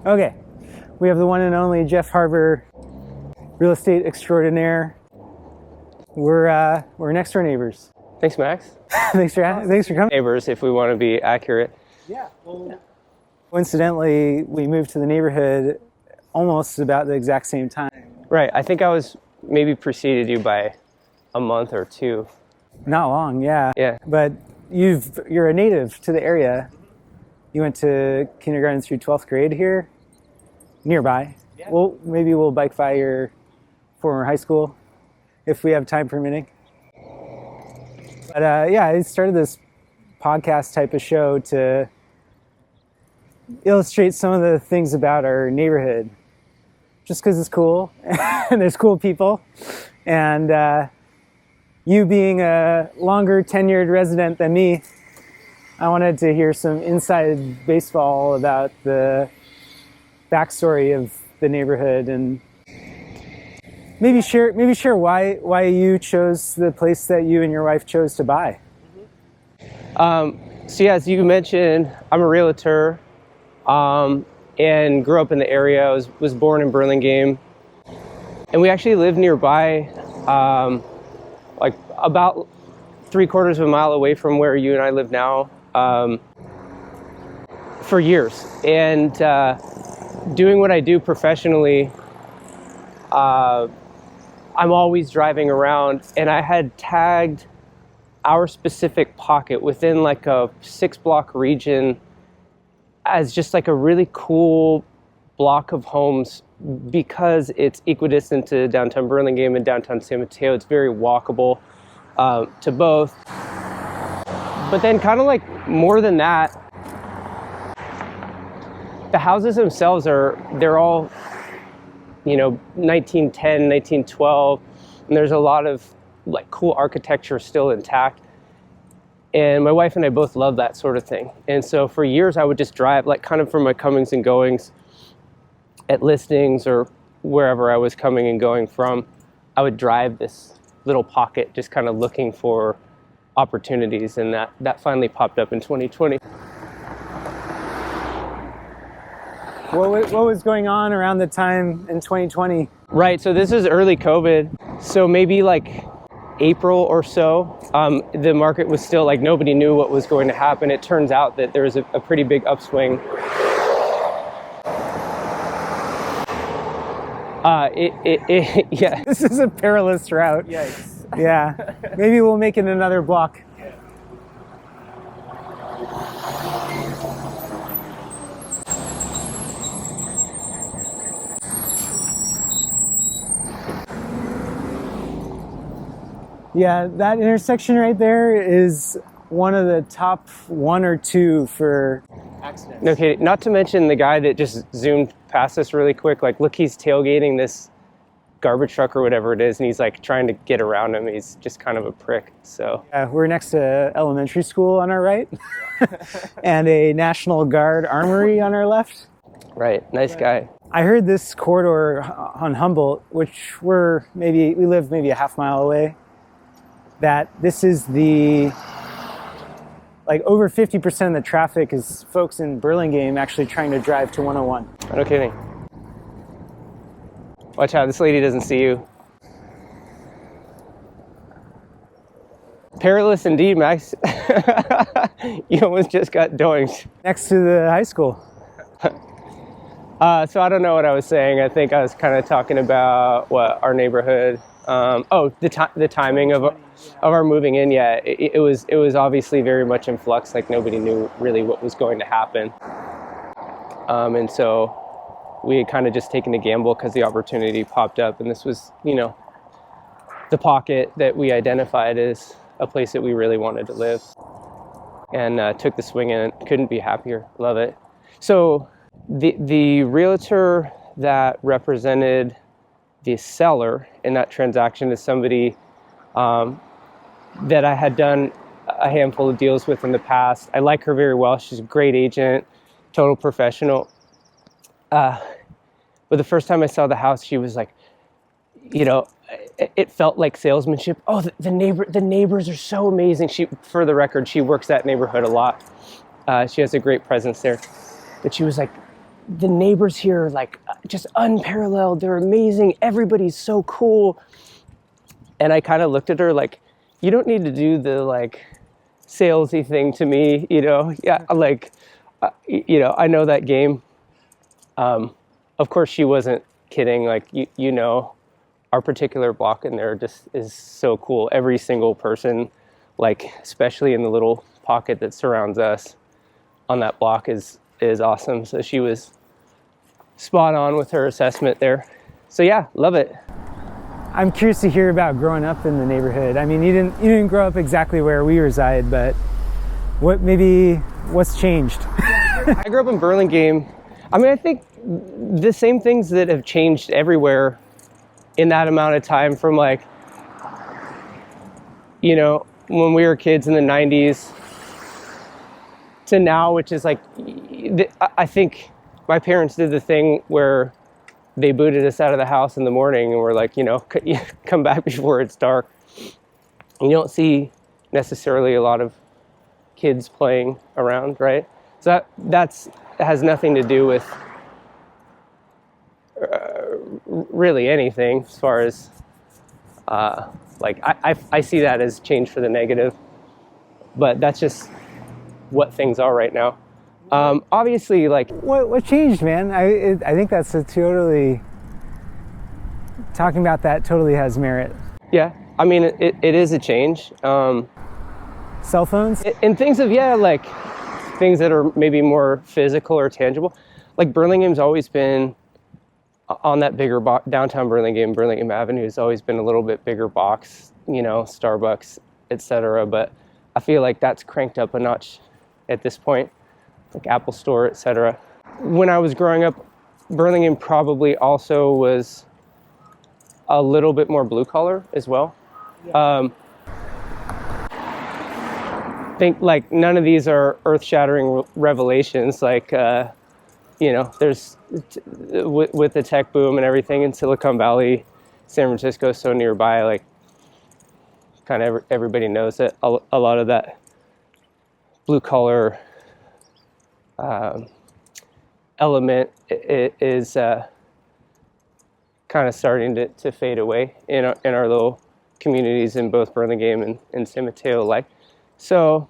Okay, we have the one and only Jeff Harber, real estate extraordinaire. We're next door neighbors. Thanks, Max. thanks for coming. Neighbors, if we want to be accurate. Yeah. Well, coincidentally, we moved to the neighborhood almost about the exact same time. Right. I think I was maybe preceded you by a month or two. Not long, yeah. Yeah. But you're a native to the area. You went to kindergarten through 12th grade here, nearby. Yeah. Well, maybe we'll bike by your former high school if we have time permitting. But I started this podcast type of show to illustrate some of the things about our neighborhood, just because it's cool and there's cool people. And you being a longer tenured resident than me, I wanted to hear some inside baseball about the backstory of the neighborhood and maybe share why you chose the place that you and your wife chose to buy. So yeah, as you mentioned, I'm a realtor and grew up in the area. I was born in Burlingame, and we actually live nearby, like about 3/4 of a mile away from where you and I live now, for years. And doing what I do professionally, I'm always driving around, and I had tagged our specific pocket within like a 6-block region as just like a really cool block of homes because it's equidistant to downtown Burlingame and downtown San Mateo. It's very walkable to both. But then kind of like more than that, the houses themselves they're all, 1910, 1912, and there's a lot of like cool architecture still intact. And my wife and I both love that sort of thing. And so for years I would just drive, like kind of for my comings and goings at listings or wherever I was coming and going from, I would drive this little pocket just kind of looking for opportunities, and that finally popped up in 2020. What was going on around the time in 2020? Right, so this is early COVID, so maybe like April or so, the market was still like nobody knew what was going to happen. It turns out that there was a pretty big upswing. Yeah. This is a perilous route. Yikes. Yeah, maybe we'll make it another block. Yeah, that intersection right there is one of the top 1 or 2 for accidents. Okay, not to mention the guy that just zoomed past us really quick. Like, look, he's tailgating this garbage truck or whatever it is, and he's like trying to get around him. He's just kind of a prick. So yeah, we're next to elementary school on our right, and a National Guard armory on our left. Right, nice guy. I heard this corridor on Humboldt, which we live maybe a half mile away, that this is like over 50% of the traffic is folks in Burlingame actually trying to drive to 101. No kidding. Watch out, this lady doesn't see you. Perilous indeed, Max. You almost just got doinked. Next to the high school. So I don't know what I was saying. I think I was kind of talking about our neighborhood. The timing of our moving in. Yeah, it was obviously very much in flux. Like nobody knew really what was going to happen, and so we had kind of just taken a gamble because the opportunity popped up, and this was, the pocket that we identified as a place that we really wanted to live, and took the swing in. Couldn't be happier. Love it. So the realtor that represented the seller in that transaction is somebody that I had done a handful of deals with in the past. I like her very well. She's a great agent, total professional. But the first time I saw the house, she was like, it felt like salesmanship. Oh, the neighbors are so amazing. For the record, she works that neighborhood a lot. She has a great presence there. But she was like, the neighbors here are like just unparalleled. They're amazing. Everybody's so cool. And I kind of looked at her like, you don't need to do the like salesy thing to me, you know? Yeah, like, you know, I know that game. Of course, she wasn't kidding. Like, you know, our particular block in there just is so cool. Every single person, like, especially in the little pocket that surrounds us on that block is awesome. So she was spot on with her assessment there. So yeah, love it. I'm curious to hear about growing up in the neighborhood. I mean, you didn't grow up exactly where we reside, but what's changed? I grew up in Burlingame. I mean, I think the same things that have changed everywhere in that amount of time, from like, you know, when we were kids in the 90s to now, which is like, I think my parents did the thing where they booted us out of the house in the morning and were like, you know, come back before it's dark. And you don't see necessarily a lot of kids playing around, right? So that has nothing to do with really anything as far as like I see that as change for the negative, but that's just what things are right now. Obviously, like what changed, man? I think that's talking about that totally has merit. Yeah, I mean it is a change. Cell phones and things of like things that are maybe more physical or tangible. Like Burlingame's always been on that bigger downtown Burlingame Avenue has always been a little bit bigger box, you know, Starbucks, etc. But I feel like that's cranked up a notch at this point, like Apple Store, etc. When I was growing up, Burlingame probably also was a little bit more blue collar as well. Yeah. Think like none of these are earth-shattering revelations. Like, you know, there's with the tech boom and everything in Silicon Valley, San Francisco is so nearby. Like, kind of everybody knows that a lot of that blue collar element is kind of starting to fade away in our little communities in both Burlingame and San Mateo alike. So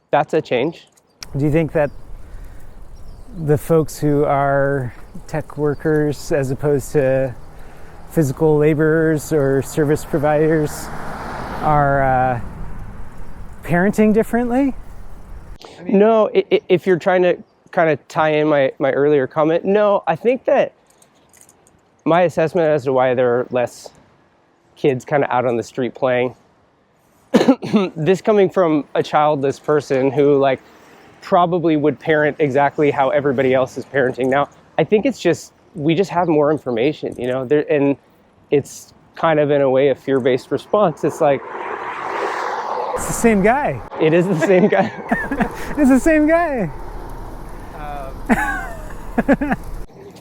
that's a change. Do you think that the folks who are tech workers as opposed to physical laborers or service providers are parenting differently? No, if you're trying to kind of tie in my earlier comment, no, I think that my assessment as to why there are less kids kind of out on the street playing, this coming from a childless person who like probably would parent exactly how everybody else is parenting now. I think it's just, we just have more information, you know, and it's kind of in a way a fear-based response. It's like, it's the same guy. It is the same guy. It's the same guy.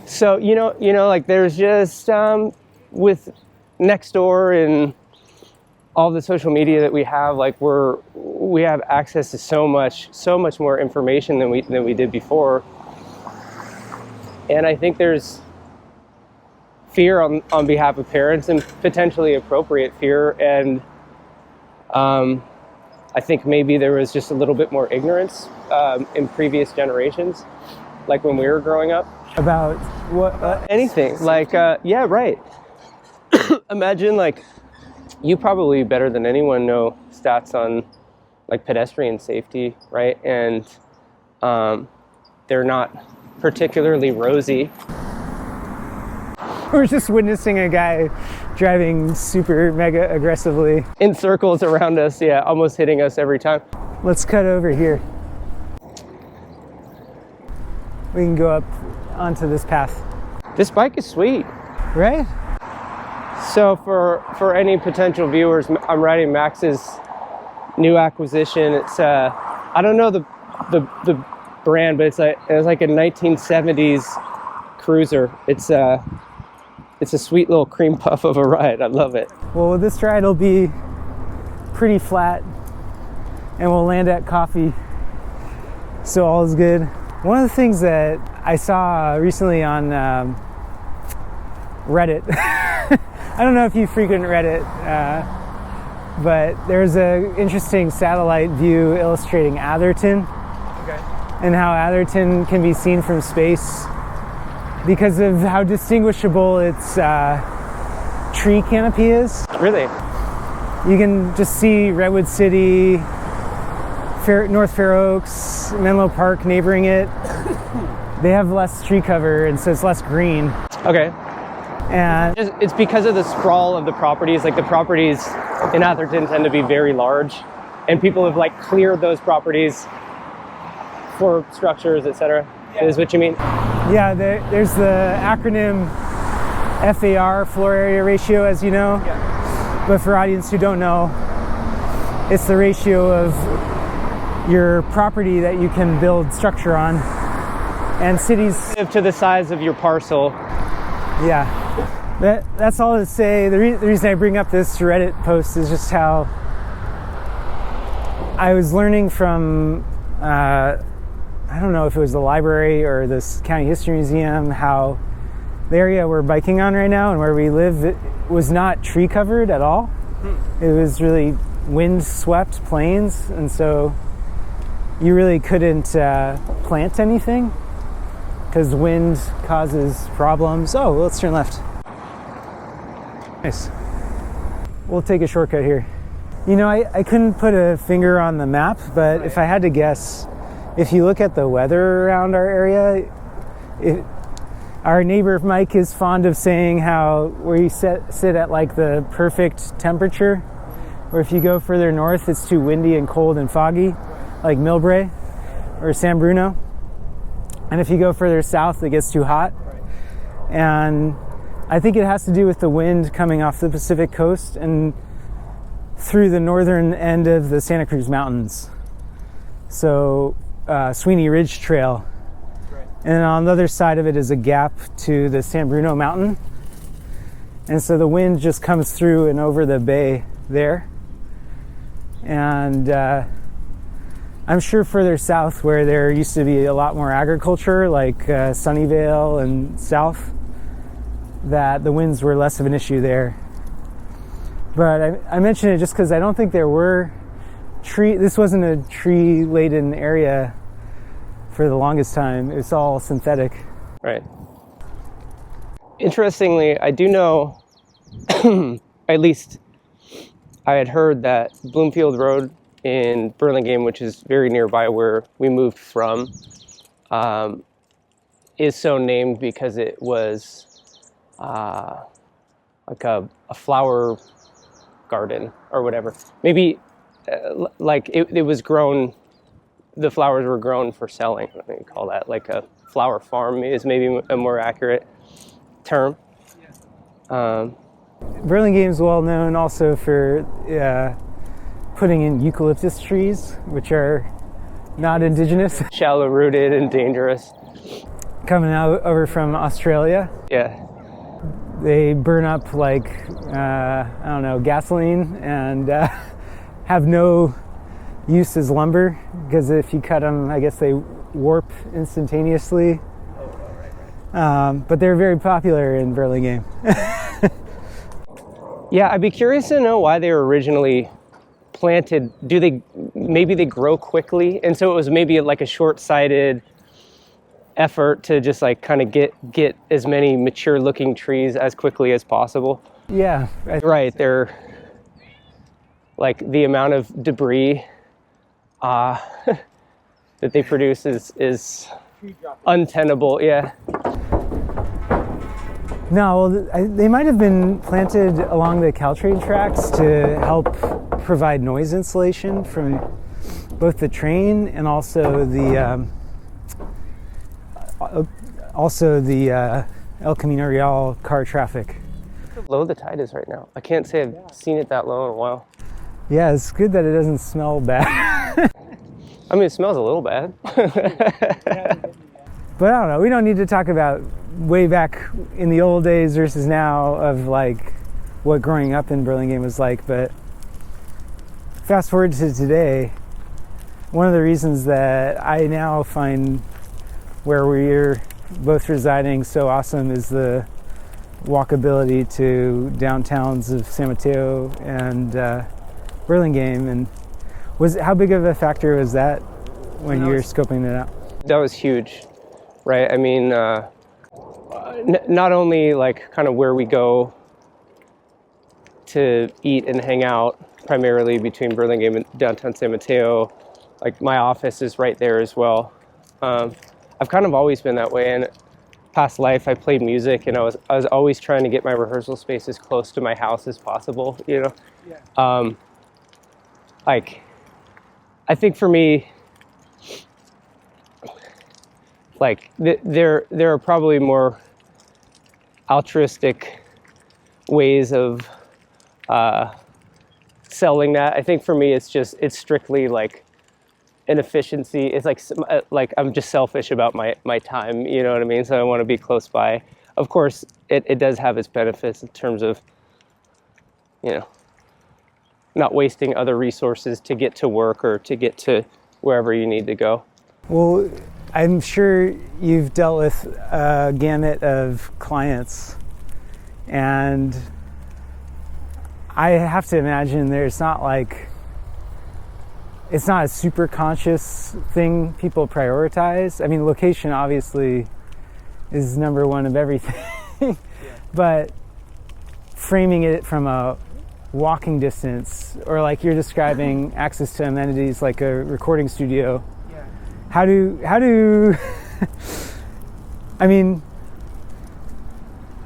So, you know, like there's just, with Nextdoor and all the social media that we have, like we have access to so much more information than we did before. And I think there's fear on behalf of parents, and potentially appropriate fear. And I think maybe there was just a little bit more ignorance in previous generations, like when we were growing up. About what? Anything. Like, yeah, right. Imagine, like, you probably better than anyone know stats on, like, pedestrian safety, right? And they're not particularly rosy. We're just witnessing a guy driving super mega aggressively In circles around us, yeah, almost hitting us every time. Let's cut over here. We can go up onto this path. This bike is sweet. Right? So for any potential viewers, I'm riding Max's new acquisition. It's I don't know the brand, but it's like a 1970s cruiser. It's a sweet little cream puff of a ride. I love it. Well, this ride will be pretty flat, and we'll land at coffee, so all is good. One of the things that I saw recently on Reddit, I don't know if you frequent Reddit, but there's an interesting satellite view illustrating Atherton, and how Atherton can be seen from space because of how distinguishable its tree canopy is. Really? You can just see Redwood City, North Fair Oaks, Menlo Park neighboring it. They have less tree cover, and so it's less green. Okay. And It's because of the sprawl of the properties. Like the properties in Atherton tend to be very large, and people have like cleared those properties for structures, etc. Is what you mean? yeah, there's the acronym FAR, floor area ratio, as you know. Yeah. But for audience who don't know, it's the ratio of your property that you can build structure on. And cities To the size of your parcel. Yeah, that's all to say. The reason I bring up this Reddit post is just how I was learning from, I don't know if it was the library or the County History Museum, how the area we're biking on right now and where we live, it was not tree covered at all. It was really wind swept plains, and so you really couldn't plant anything, because wind causes problems. Oh, let's turn left. Nice. We'll take a shortcut here. You know, I couldn't put a finger on the map, but if I had to guess, if you look at the weather around our area, our neighbor Mike is fond of saying how we sit at like the perfect temperature, or if you go further north, it's too windy and cold and foggy, like Millbrae or San Bruno. And if you go further south, it gets too hot. And I think it has to do with the wind coming off the Pacific coast and through the northern end of the Santa Cruz Mountains. So Sweeney Ridge Trail. And on the other side of it is a gap to the San Bruno Mountain. And so the wind just comes through and over the bay there. And I'm sure further south, where there used to be a lot more agriculture, like Sunnyvale and south, that the winds were less of an issue there. But I mention it just because I don't think there were this wasn't a tree-laden area for the longest time. It's all synthetic. Right. Interestingly, I do know, at least I had heard that Bloomfield Road in Burlingame, which is very nearby where we moved from, is so named because it was like a flower garden or whatever. Maybe like it was grown, the flowers were grown for selling. I think you call that like a flower farm is maybe a more accurate term. Burlingame is well known also for putting in eucalyptus trees, which are not indigenous. Shallow rooted and dangerous. Coming out over from Australia. Yeah. They burn up like, I don't know, gasoline, and have no use as lumber, because if you cut them, I guess they warp instantaneously. But they're very popular in Burlingame. Yeah, I'd be curious to know why they were originally planted. Maybe they grow quickly, and so it was maybe like a short-sighted effort to just like kind of get as many mature looking trees as quickly as possible. Yeah. Right. They're like the amount of debris that they produce is untenable. Yeah. No, well, they might have been planted along the Caltrain tracks to help provide noise insulation from both the train and also the El Camino Real car traffic. How low the tide is right now. I can't say I've seen it that low in a while. Yeah, it's good that it doesn't smell bad. I mean, it smells a little bad. But I don't know, we don't need to talk about way back in the old days versus now of like what growing up in Burlingame was like. But fast forward to today, one of the reasons that I now find where we're both residing so awesome is the walkability to downtowns of San Mateo and Burlingame. And how big of a factor was that when you were scoping it out? That was huge, right? I mean, not only like kind of where we go to eat and hang out, primarily between Burlingame and downtown San Mateo, like my office is right there as well. I've kind of always been that way. And past life, I played music, and I was always trying to get my rehearsal space as close to my house as possible. You know, yeah. Like I think for me, like there are probably more altruistic ways of selling that. I think for me, it's strictly like an efficiency. It's like I'm just selfish about my time, you know what I mean? So I want to be close by. Of course, it does have its benefits in terms of, you know, not wasting other resources to get to work or to get to wherever you need to go. Well, I'm sure you've dealt with a gamut of clients, and I have to imagine it's not a super conscious thing people prioritize. I mean, location obviously is number one of everything, yeah. But framing it from a walking distance, or like you're describing access to amenities like a recording studio, yeah. How do I mean,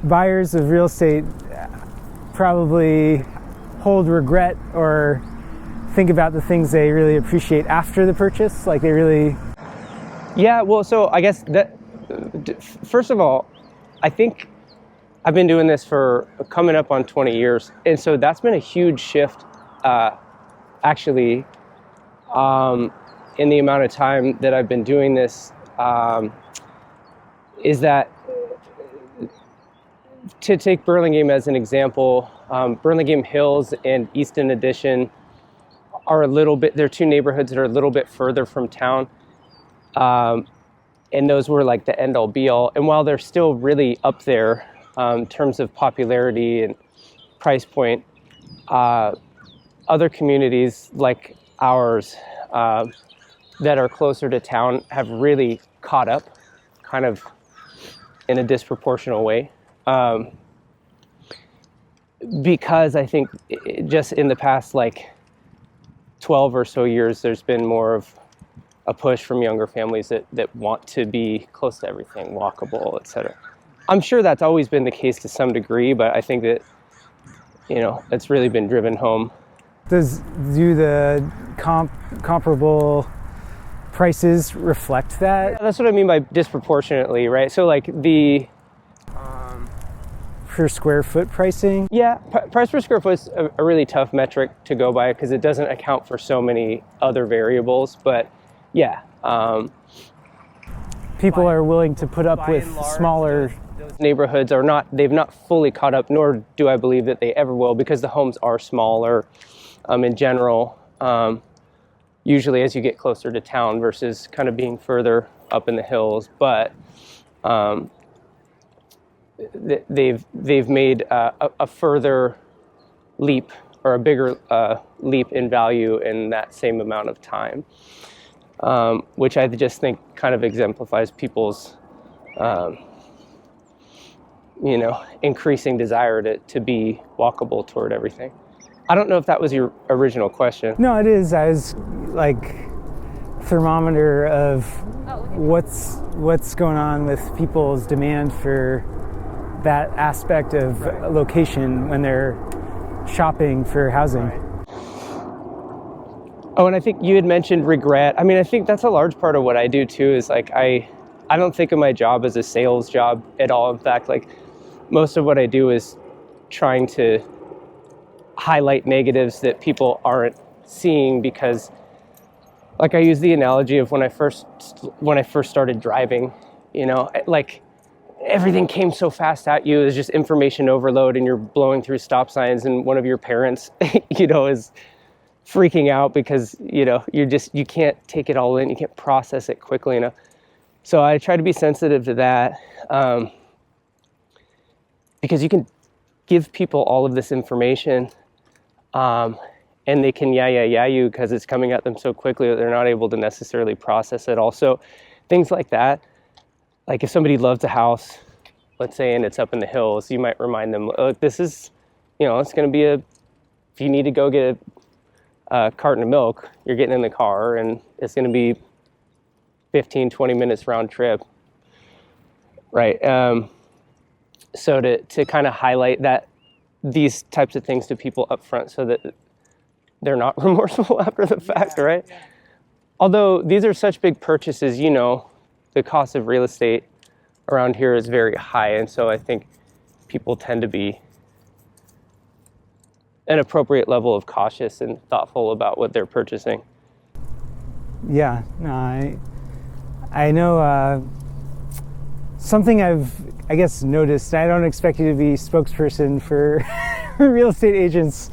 buyers of real estate probably hold regret or think about the things they really appreciate after the purchase, like they really... Yeah, well, so I guess that, first of all, I think I've been doing this for coming up on 20 years, and so that's been a huge shift, actually, in the amount of time that I've been doing this, is that, to take Burlingame as an example, Burlingame Hills and Easton Addition are they're two neighborhoods that are a little bit further from town. And those were like the end all be all. And while they're still really up there in terms of popularity and price point, other communities like ours that are closer to town have really caught up kind of in a disproportionate way. Because I think just in the past, like 12 or so years, there's been more of a push from younger families that want to be close to everything, walkable, et cetera. I'm sure that's always been the case to some degree, but I think that, you know, it's really been driven home. Do the comparable prices reflect that? Yeah, that's what I mean by disproportionately, right? So like the... per square foot pricing? Yeah, price per square foot is a really tough metric to go by because it doesn't account for so many other variables. But yeah, people are willing to put up with smaller. Those neighborhoods they've not fully caught up, nor do I believe that they ever will, because the homes are smaller in general, usually as you get closer to town versus kind of being further up in the hills. But they've made a further leap, or a bigger leap in value in that same amount of time, which I just think kind of exemplifies people's increasing desire to be walkable toward everything. I don't know if that was your original question. No, it is. I was like thermometer of what's going on with people's demand for that aspect of location when they're shopping for housing. Right. Oh, and I think you had mentioned regret. I mean, I think that's a large part of what I do too, is like I don't think of my job as a sales job at all. In fact, like most of what I do is trying to highlight negatives that people aren't seeing, because like I use the analogy of when I first started driving, you know, like everything came so fast at you. It was just information overload, and you're blowing through stop signs, and one of your parents, you know, is freaking out because, you know, you can't take it all in. You can't process it quickly enough. So I try to be sensitive to that, because you can give people all of this information, and they can yeah you because it's coming at them so quickly that they're not able to necessarily process it all. So things like that, like if somebody loves a house, let's say, and it's up in the hills, you might remind them, look, this is, it's going to be if you need to go get a carton of milk, you're getting in the car and it's going to be 15, 20 minutes round trip, right? So to kind of highlight these types of things to people up front so that they're not remorseful after the fact, right? Yeah. Although these are such big purchases, the cost of real estate around here is very high, and so I think people tend to be an appropriate level of cautious and thoughtful about what they're purchasing. Yeah, no, I know something I guess noticed, I don't expect you to be spokesperson for real estate agents,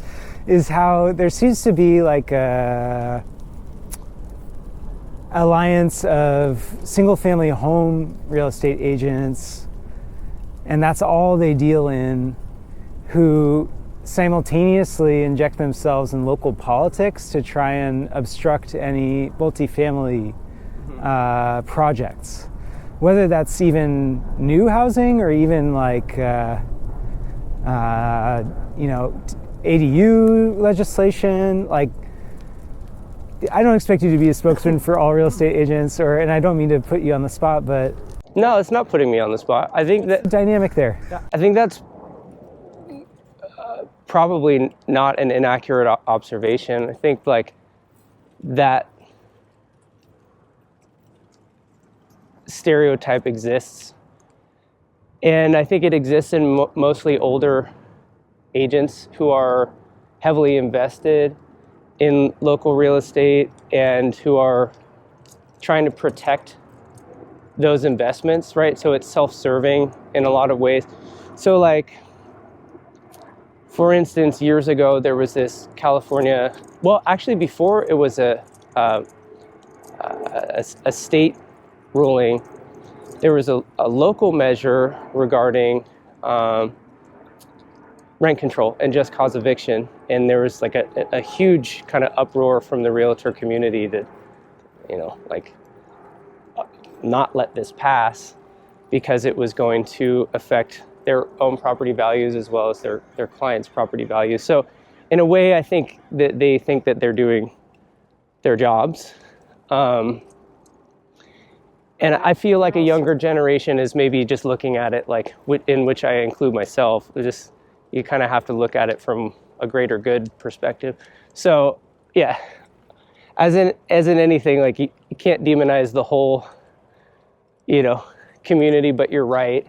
is how there seems to be like a alliance of single-family home real estate agents, and that's all they deal in, who simultaneously inject themselves in local politics to try and obstruct any multifamily projects, whether that's even new housing or even like ADU legislation. Like, I don't expect you to be a spokesman for all real estate agents, and I don't mean to put you on the spot, but no, it's not putting me on the spot. I think that dynamic there. I think that's probably not an inaccurate observation. I think like that stereotype exists, and I think it exists in mostly older agents who are heavily invested in local real estate and who are trying to protect those investments, right? So it's self-serving in a lot of ways. So like, for instance, years ago, there was this California, well, actually before it was a state ruling, there was a local measure regarding rent control and just cause eviction. And there was like a huge kind of uproar from the realtor community that, not let this pass because it was going to affect their own property values as well as their clients' property values. So in a way, I think that they think that they're doing their jobs. And I feel like a younger generation is maybe just looking at it like, in which I include myself, you kind of have to look at it from a greater good perspective. So yeah, as in anything, like you can't demonize the whole, community, but you're right.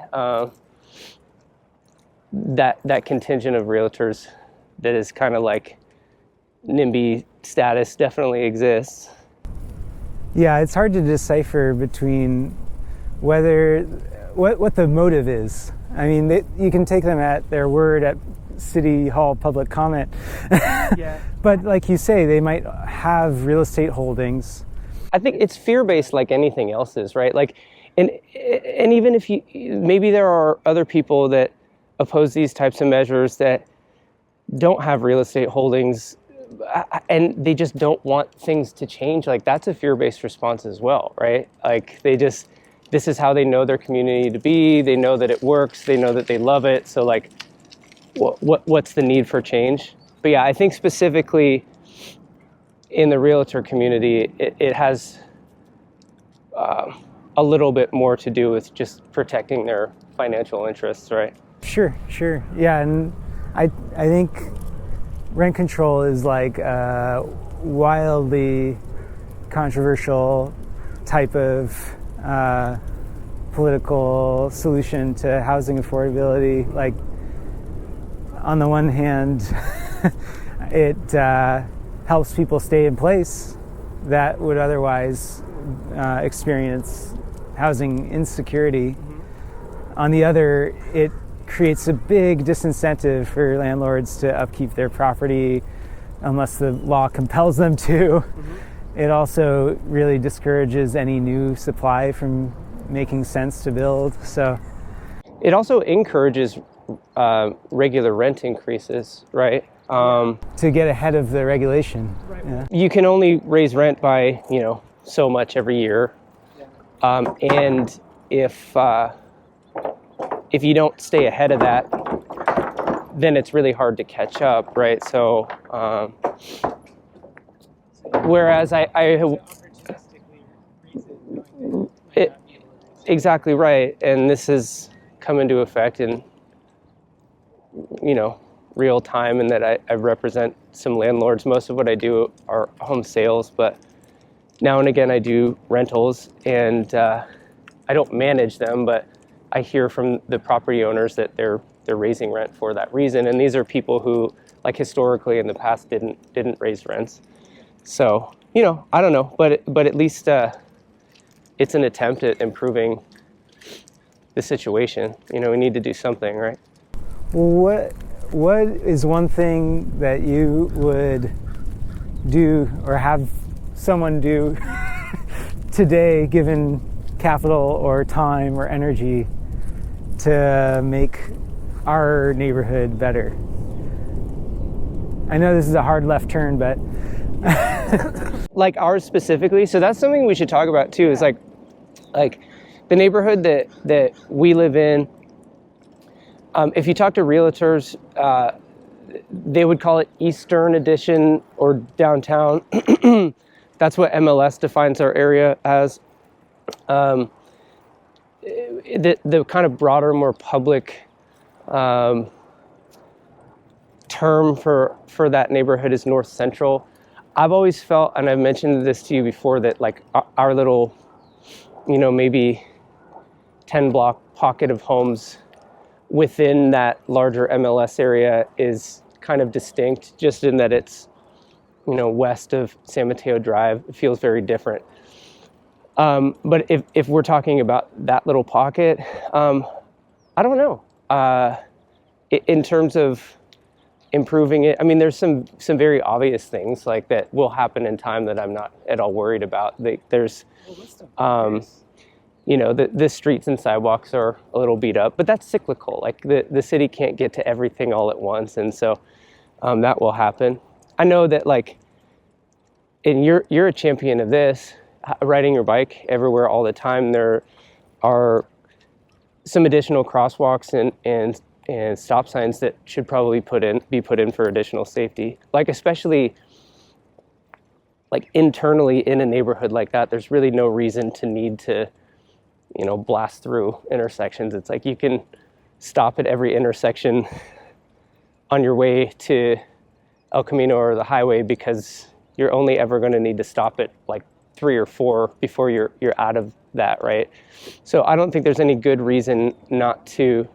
That contingent of realtors that is kind of like NIMBY status definitely exists. Yeah, it's hard to decipher between what the motive is. I mean, you can take them at their word at City Hall public comment. Yeah. But like you say, they might have real estate holdings. I think it's fear-based like anything else is, right? Like, and even if maybe there are other people that oppose these types of measures that don't have real estate holdings and they just don't want things to change. Like, that's a fear-based response as well, right? Like, this is how they know their community to be. They know that it works. They know that they love it. So like, what's the need for change? But yeah, I think specifically in the realtor community, it has a little bit more to do with just protecting their financial interests, right? Sure. Yeah, and I think rent control is like a wildly controversial type of political solution to housing affordability. Like, on the one hand, it helps people stay in place that would otherwise experience housing insecurity. Mm-hmm. On the other, it creates a big disincentive for landlords to upkeep their property unless the law compels them to. Mm-hmm. It also really discourages any new supply from making sense to build. So it also encourages regular rent increases, right? To get ahead of the regulation. Yeah. You can only raise rent by, so much every year. And if you don't stay ahead of that, then it's really hard to catch up, right? So, whereas exactly right, and this has come into effect in, real time, and that I represent some landlords. Most of what I do are home sales, but now and again I do rentals, and I don't manage them, but I hear from the property owners that they're raising rent for that reason, and these are people who, like, historically in the past didn't raise rents. So I don't know, but at least it's an attempt at improving the situation. We need to do something, right? What is one thing that you would do or have someone do today, given capital or time or energy, to make our neighborhood better? I know this is a hard left turn, but like ours specifically. So that's something we should talk about too, is like the neighborhood that we live in. If you talk to realtors, they would call it Eastern Addition or downtown. That's what MLS defines our area as. The kind of broader, more public term for that neighborhood is North Central. I've always felt, and I've mentioned this to you before, that like our little, maybe 10 block pocket of homes within that larger MLS area is kind of distinct, just in that it's, west of San Mateo Drive. It feels very different. But if we're talking about that little pocket, I don't know. In terms of improving it, I mean, there's some very obvious things like that will happen in time that I'm not at all worried about. There's, the streets and sidewalks are a little beat up, but that's cyclical. Like the city can't get to everything all at once, and so that will happen. I know that, like, and you're a champion of this, riding your bike everywhere all the time. There are some additional crosswalks and stop signs that should probably be put in for additional safety. Like, especially like internally in a neighborhood like that, there's really no reason to need to, blast through intersections. It's like you can stop at every intersection on your way to El Camino or the highway, because you're only ever going to need to stop at like 3 or 4 before you're out of that, right? So I don't think there's any good reason not to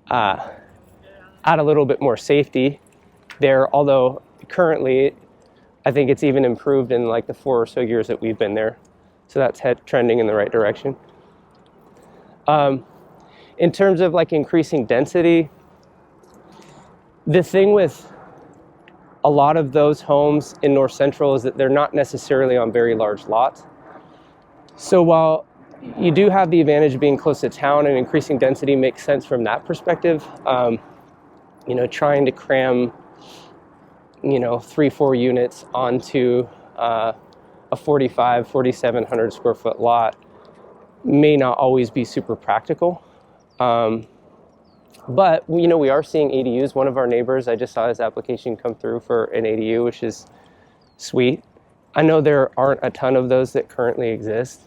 add a little bit more safety there, although currently I think it's even improved in like the 4 or so years that we've been there. So that's trending in the right direction. In terms of like increasing density, the thing with a lot of those homes in North Central is that they're not necessarily on very large lots. So while you do have the advantage of being close to town, and increasing density makes sense from that perspective, trying to cram, 3-4 units onto a 4,700 square foot lot may not always be super practical. But, we are seeing ADUs. One of our neighbors, I just saw his application come through for an ADU, which is sweet. I know there aren't a ton of those that currently exist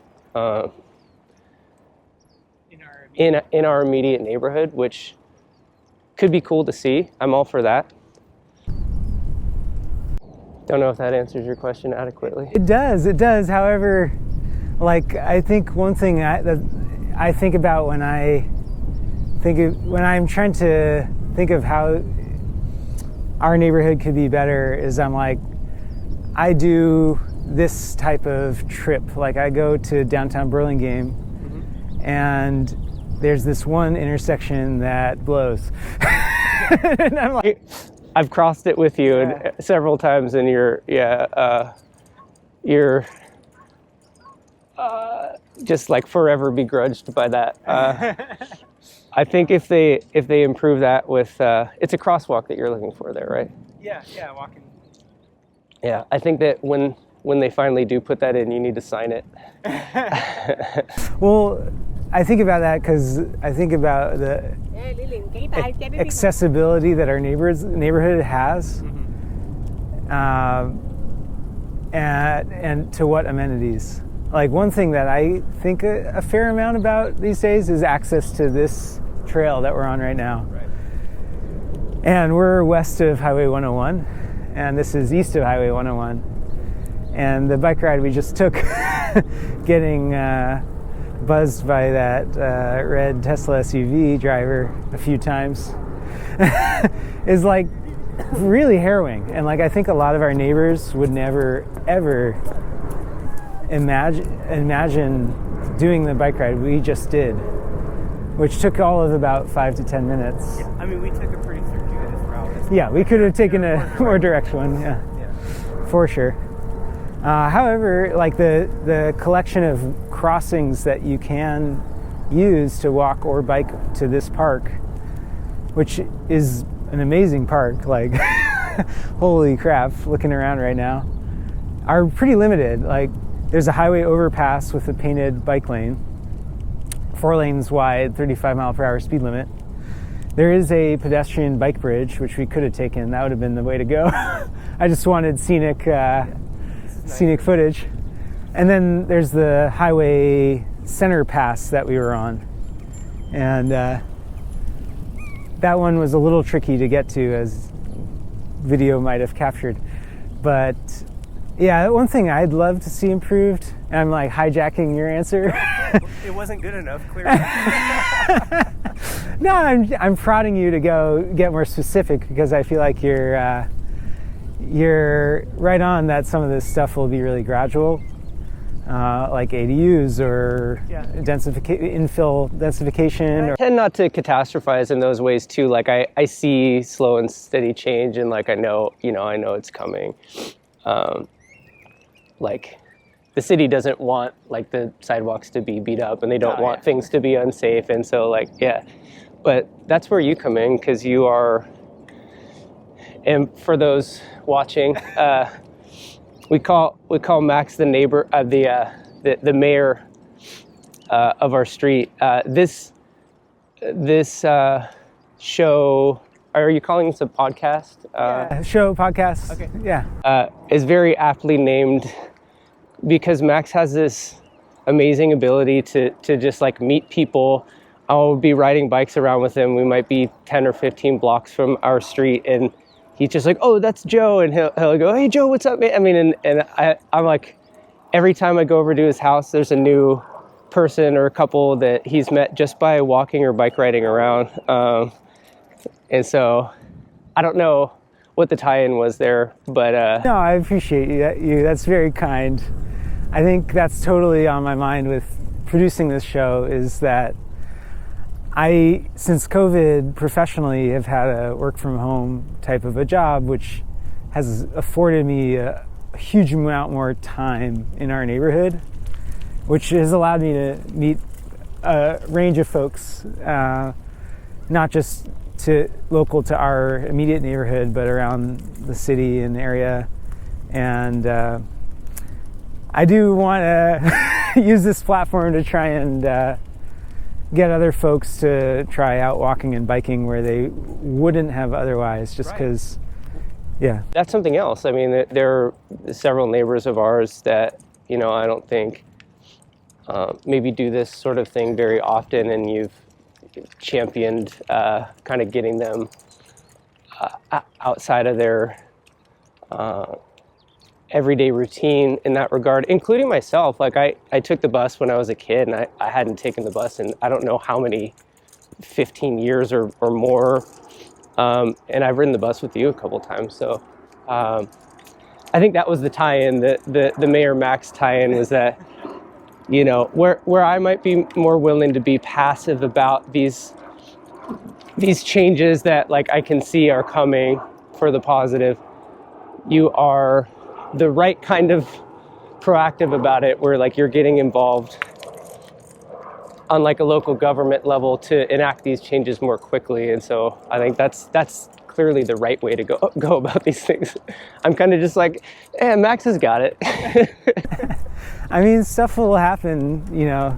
in our immediate neighborhood, which could be cool to see. I'm all for that. Don't know if that answers your question adequately. It does. However, like, I think one thing that I think about when I'm trying to think of how our neighborhood could be better is, I'm like, I do this type of trip. Like, I go to downtown Burlingame, and there's this one intersection that blows. And I'm like, I've crossed it with you several times, and just like forever begrudged by that. I think if they improve that with it's a crosswalk that you're looking for there, right? Yeah, walking. Yeah, I think that when they finally do put that in, you need to sign it. Well, I think about that because I think about the accessibility that our neighborhood has, and to what amenities. Like one thing that I think a fair amount about these days is access to this trail that we're on right now. Right. And we're west of Highway 101, and this is east of Highway 101. And the bike ride we just took, getting buzzed by that red Tesla SUV driver a few times, is like really harrowing. And like I think a lot of our neighbors would never ever imagine doing the bike ride we just did, which took all of about 5 to 10 minutes. Yeah, I mean, we took a pretty circuitous route. Yeah, we could have taken a more direct one, yeah. For sure. However, like the collection of crossings that you can use to walk or bike to this park, which is an amazing park, like holy crap, looking around right now, are pretty limited. Like there's a highway overpass with a painted bike lane, 4 lanes wide, 35 mile per hour speed limit. There is a pedestrian bike bridge, which we could have taken. That would have been the way to go. I just wanted scenic footage. And then there's the highway center pass that we were on. And that one was a little tricky to get to, as video might have captured. But yeah, one thing I'd love to see improved, and I'm like hijacking your answer. It wasn't good enough, clearly. No, I'm prodding you to go get more specific, because I feel like you're right on that some of this stuff will be really gradual, like ADUs or infill densification. I tend not to catastrophize in those ways too. Like I see slow and steady change, and like I know it's coming. Like the city doesn't want like the sidewalks to be beat up, and they don't want things to be unsafe, and so like but that's where you come in, because you are. And for those watching, we call Max the neighbor, the mayor of our street. This show. Are you calling this a podcast? Show podcast. Okay. Yeah. Is very aptly named because Max has this amazing ability to just like meet people. I'll be riding bikes around with him. We might be 10 or 15 blocks from our street, and he's just like, "Oh, that's Joe," and he'll go, "Hey, Joe, what's up, man?" I mean, and I'm like, every time I go over to his house, there's a new person or a couple that he's met just by walking or bike riding around. And so I don't know what the tie-in was there, but no, I appreciate you. That's very kind. I think that's totally on my mind with producing this show, is that I, since COVID, professionally have had a work from home type of a job, which has afforded me a huge amount more time in our neighborhood, which has allowed me to meet a range of folks, not just local to our immediate neighborhood, but around the city and area. And I do want to use this platform to try and get other folks to try out walking and biking where they wouldn't have otherwise, just because, That's something else. I mean, there are several neighbors of ours that, I don't think maybe do this sort of thing very often, and you've championed kind of getting them outside of their everyday routine in that regard, including myself. Like I took the bus when I was a kid, and I hadn't taken the bus in I don't know how many 15 years or more, and I've ridden the bus with you a couple times. So I think that was the tie-in. The Mayor Max tie-in was that, where I might be more willing to be passive about these changes that like I can see are coming for the positive, you are the right kind of proactive about it, where like you're getting involved on like a local government level to enact these changes more quickly. And so I think that's clearly the right way to go about these things. I'm kind of just like, Max has got it. I mean, stuff will happen, you know,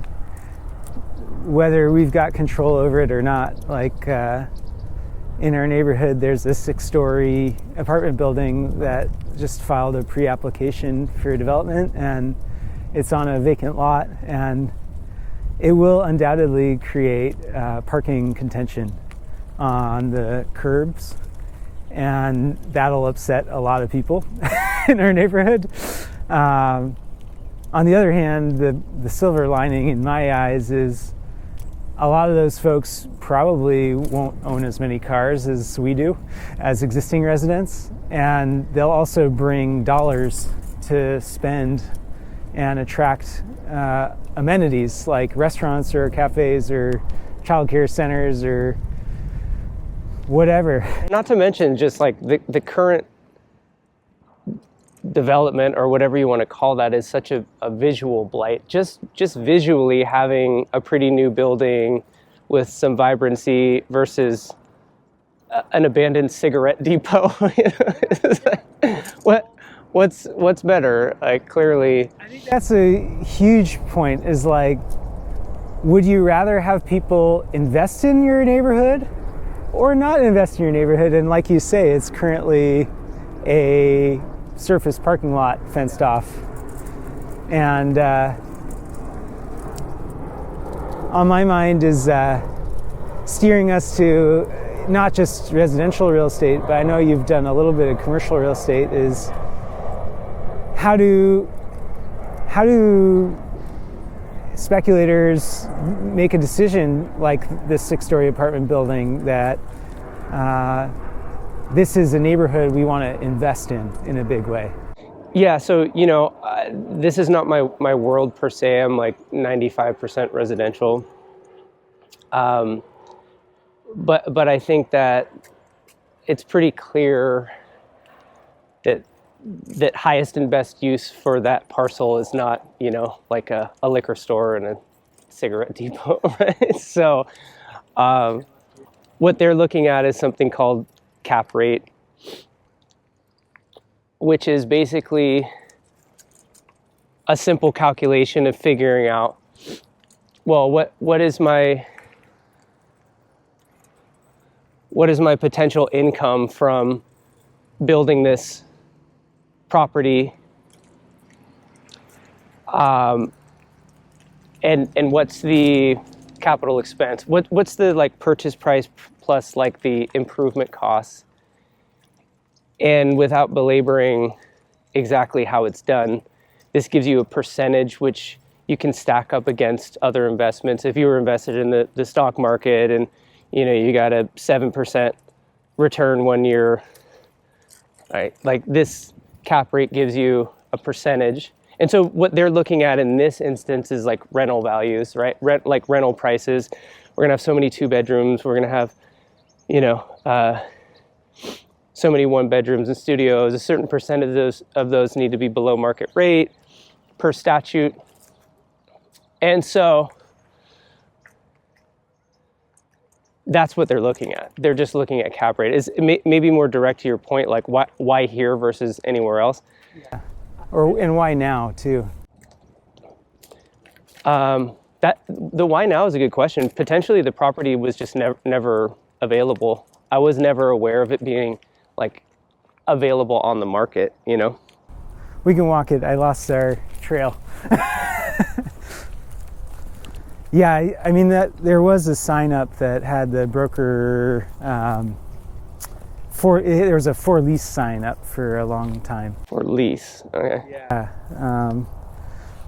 whether we've got control over it or not. Like in our neighborhood, there's a 6-story apartment building that just filed a pre-application for development, and it's on a vacant lot, and it will undoubtedly create parking contention on the curbs, and that'll upset a lot of people in our neighborhood. On the other hand, the silver lining in my eyes is a lot of those folks probably won't own as many cars as we do as existing residents, and they'll also bring dollars to spend and attract amenities like restaurants or cafes or childcare centers or whatever. Not to mention just like the current development, or whatever you want to call that, is such a visual blight. Just visually having a pretty new building with some vibrancy versus an abandoned cigarette depot. What's better? Like, clearly, I think that's a huge point, is like, would you rather have people invest in your neighborhood or not invest in your neighborhood? And like you say, it's currently a surface parking lot fenced off, and on my mind is steering us to not just residential real estate, but I know you've done a little bit of commercial real estate, is how do speculators make a decision like this 6-story apartment building that this is a neighborhood we want to invest in a big way? Yeah, so, you know, this is not my world per se. I'm like 95% residential. But I think that it's pretty clear that highest and best use for that parcel is not, you know, like a liquor store and a cigarette depot, right? So what they're looking at is something called cap rate, which is basically a simple calculation of figuring out, well, what is my potential income from building this property, and what's the capital expense? What's the like purchase price plus like the improvement costs? And without belaboring exactly how it's done, this gives you a percentage which you can stack up against other investments. If you were invested in the stock market and, you know, you got a 7% return 1 year, right? Like, this cap rate gives you a percentage. And so what they're looking at in this instance is like rental values, right? Like rental prices. We're gonna have so many 2 bedrooms. We're gonna have, you know, so many 1 bedrooms and studios. A certain percent of those need to be below market rate per statute. And so that's what they're looking at. They're just looking at cap rate. Is maybe more direct to your point, like why here versus anywhere else? Yeah. And why now too? That the why now is a good question. Potentially the property was just never available. I was never aware of it being like available on the market, you know? We can walk it. I lost our trail. Yeah, I mean, that there was a sign up that had the broker there was a for lease sign up for a long time. For lease, okay. Yeah.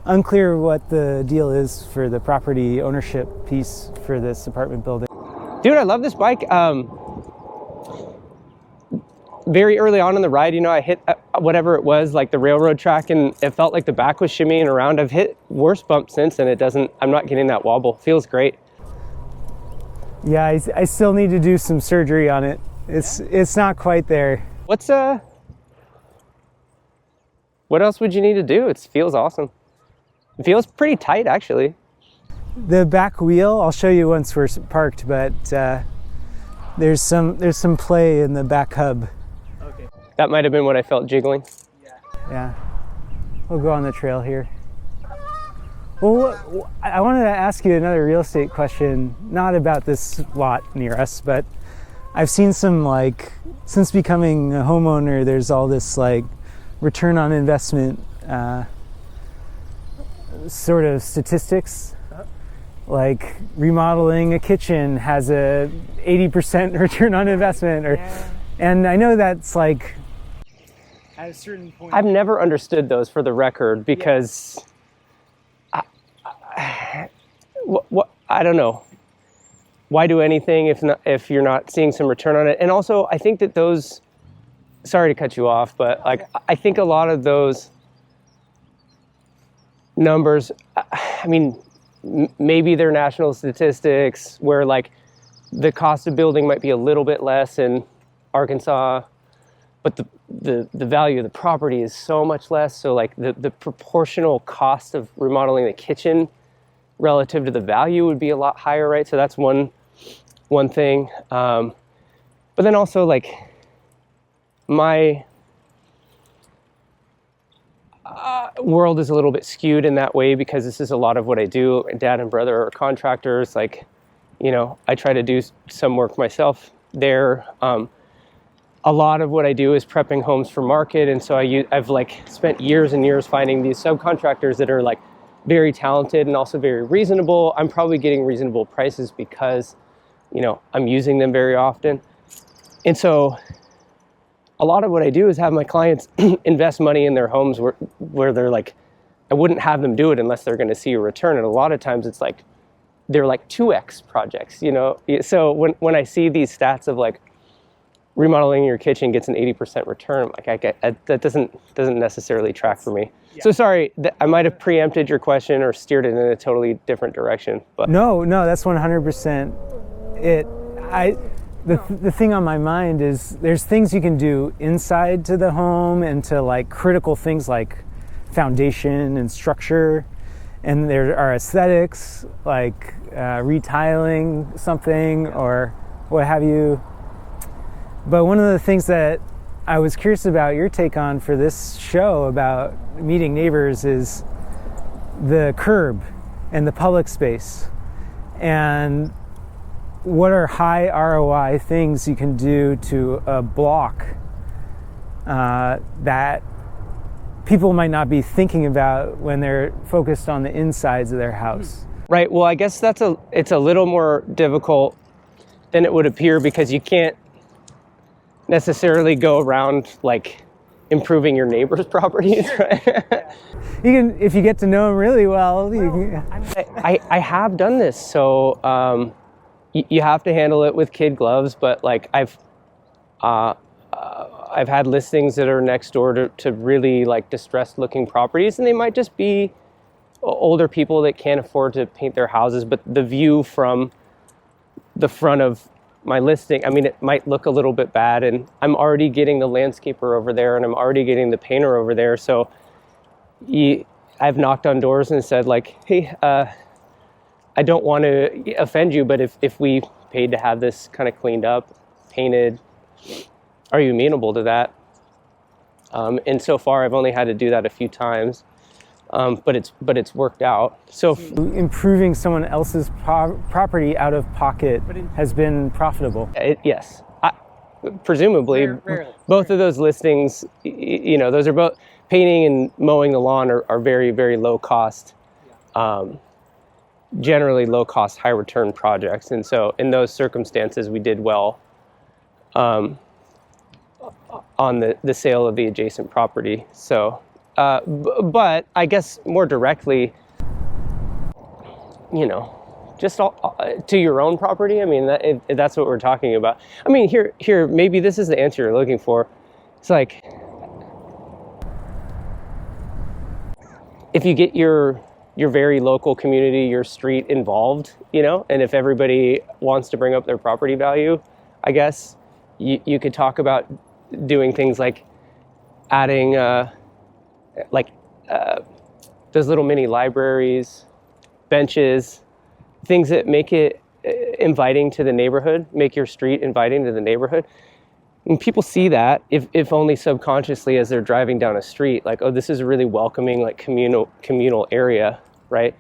Unclear what the deal is for the property ownership piece for this apartment building. Dude, I love this bike. Very early on in the ride, you know, I hit whatever it was, like the railroad track, and it felt like the back was shimmying around. I've hit worse bumps since, and I'm not getting that wobble. Feels great. Yeah, I still need to do some surgery on it. It's not quite there. What else would you need to do? It feels awesome. It feels pretty tight, actually. the back wheel, I'll show you once we're parked, but there's some play in the back hub. Okay. That might have been what I felt jiggling. Yeah. We'll go on the trail here. Well, I wanted to ask you another real estate question, not about this lot near us, but I've seen some, like, since becoming a homeowner, there's all this like return on investment sort of statistics. Like remodeling a kitchen has a 80% return on investment, and I know that's like at a certain point. I've never understood those, for the record, because I don't know. Why do anything if you're not seeing some return on it? And also, I think that those, sorry to cut you off, but like I think a lot of those numbers, I mean, maybe they're national statistics where like the cost of building might be a little bit less in Arkansas, but the value of the property is so much less. So like the proportional cost of remodeling the kitchen relative to the value would be a lot higher, right? So that's one thing. But then also like my world is a little bit skewed in that way because this is a lot of what I do. Dad and brother are contractors. Like, you know, I try to do some work myself there. A lot of what I do is prepping homes for market. And so I've like spent years and years finding these subcontractors that are like very talented and also very reasonable. I'm probably getting reasonable prices because, you know, I'm using them very often. And so a lot of what I do is have my clients invest money in their homes where they're like, I wouldn't have them do it unless they're going to see a return. And a lot of times it's like, they're like 2x projects, you know? So when I see these stats of like remodeling your kitchen gets an 80% return, like that doesn't necessarily track for me. Yeah. So sorry, I might have preempted your question or steered it in a totally different direction. But No, that's 100% it. The thing on my mind is there's things you can do inside to the home and to like critical things like foundation and structure, and there are aesthetics like retiling something or what have you. But one of the things that I was curious about your take on for this show about meeting neighbors is the curb and the public space, and what are high ROI things you can do to a block that people might not be thinking about when they're focused on the insides of their house? Right. Well, I guess it's a little more difficult than it would appear because you can't necessarily go around like improving your neighbor's properties, right? You can, if you get to know them really well. I have done this, so you have to handle it with kid gloves. But like I've had listings that are next door to really like distressed looking properties, and they might just be older people that can't afford to paint their houses, but the view from the front of my listing, I mean, it might look a little bit bad, and I'm already getting the landscaper over there and I'm already getting the painter over there. So I've knocked on doors and said like, hey, I don't want to offend you, but if we paid to have this kind of cleaned up, painted, are you amenable to that? And so far I've only had to do that a few times. But it's worked out. So improving someone else's property out of pocket has been profitable. Yes, presumably. Both of those listings, you know, those are both painting and mowing the lawn are very, very low cost, generally low cost, high return projects. And so in those circumstances, we did well on the sale of the adjacent property. So. But I guess more directly, you know, just to your own property. I mean, that's what we're talking about. I mean, here, maybe this is the answer you're looking for. It's like, if you get your very local community, your street involved, you know, and if everybody wants to bring up their property value, I guess you could talk about doing things like adding, those little mini libraries, benches, things that make it inviting to the neighborhood, make your street inviting to the neighborhood. And people see that, if only subconsciously, as they're driving down a street, like, oh, this is a really welcoming, like communal area, right?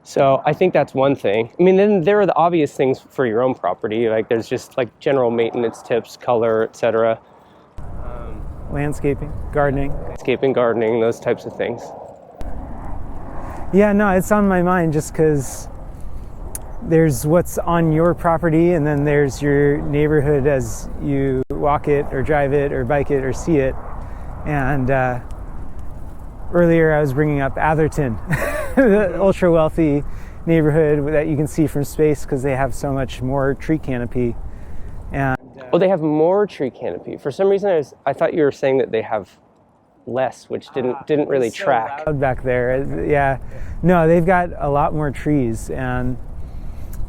So I think that's one thing. I mean, then there are the obvious things for your own property, like there's just like general maintenance tips, color, etc. Landscaping, gardening. Landscaping, gardening, those types of things. Yeah, no, it's on my mind just because there's what's on your property, and then there's your neighborhood as you walk it or drive it or bike it or see it. And earlier I was bringing up Atherton, the ultra wealthy neighborhood that you can see from space because they have so much more tree canopy. And they have more tree canopy. For some reason I thought you were saying that they have less, which didn't really track. So loud back there. Yeah. No, they've got a lot more trees, and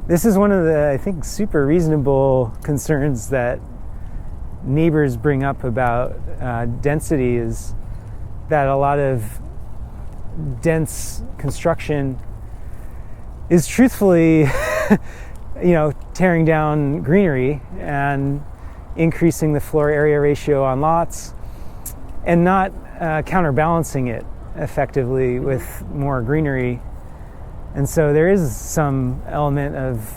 this is one of the, I think, super reasonable concerns that neighbors bring up about density, is that a lot of dense construction is truthfully tearing down greenery and increasing the floor area ratio on lots and not counterbalancing it effectively with more greenery. And so there is some element of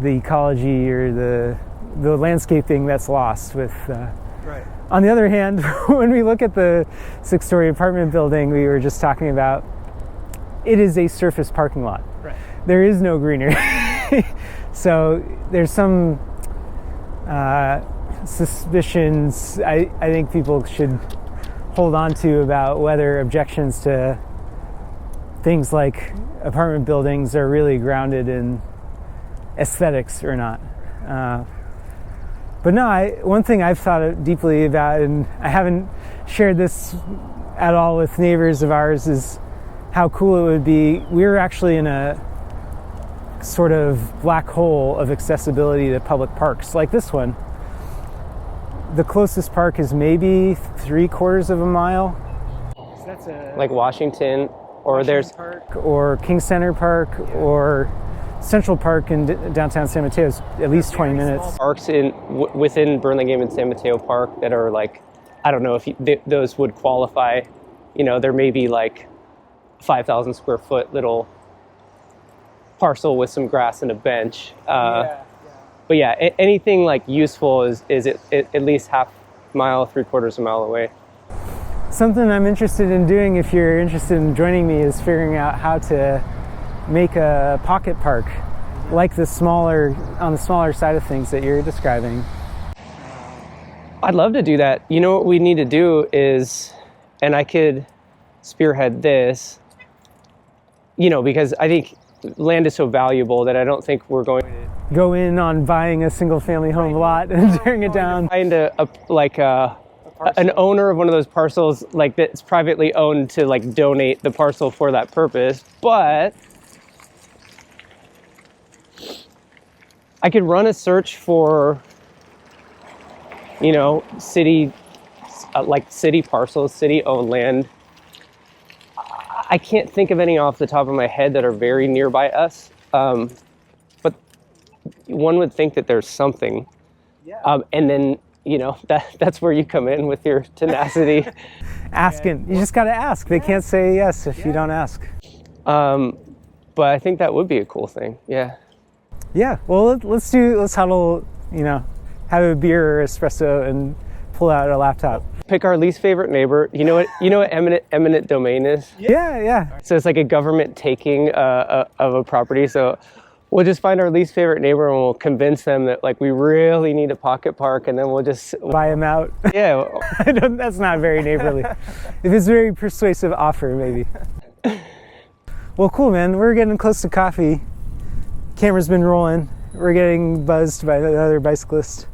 the ecology or the landscaping that's lost with Right. On the other hand, when we look at the 6-story apartment building we were just talking about, it is a surface parking lot. Right. There is no greenery. So there's some suspicions I think people should hold on to about whether objections to things like apartment buildings are really grounded in aesthetics or not. But no, one thing I've thought deeply about, and I haven't shared this at all with neighbors of ours, is how cool it would be. We're actually in a sort of black hole of accessibility to public parks like this one. The closest park is maybe 3/4 of a mile. So that's a Like Washington, or there's Park or King Center Park or Central Park in downtown San Mateo is at least 20 minutes. parks within Burlingame and San Mateo Park that are like, I don't know if those would qualify. There may be like 5,000 square foot little parcel with some grass and a bench. But yeah, anything like useful is at least half mile, 3/4 a mile away. Something I'm interested in doing, if you're interested in joining me, is figuring out how to make a pocket park like on the smaller side of things that you're describing. I'd love to do that. You know what we need to do is, and I could spearhead this, because I think land is so valuable that I don't think we're going to Go in on buying a single family home lot and tearing it down. find an owner of one of those parcels like that's privately owned to like donate the parcel for that purpose. But I could run a search for city parcels, city owned land. I can't think of any off the top of my head that are very nearby us, but one would think that there's something. And then that's where you come in with your tenacity. Asking. You just got to ask. They can't say yes if you don't ask. But I think that would be a cool thing. Yeah. Yeah. Well, let's huddle, have a beer or espresso and pull out our laptop. Pick our least favorite neighbor. You know what eminent domain is? Yeah. So it's like a government taking of a property. So we'll just find our least favorite neighbor and we'll convince them that like we really need a pocket park, and then we'll just Buy them out. yeah. That's not very neighborly. If it's a very persuasive offer, maybe. Well, cool, man. We're getting close to coffee. Camera's been rolling. We're getting buzzed by another bicyclist.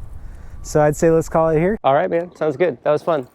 So I'd say let's call it here. All right, man. Sounds good. That was fun.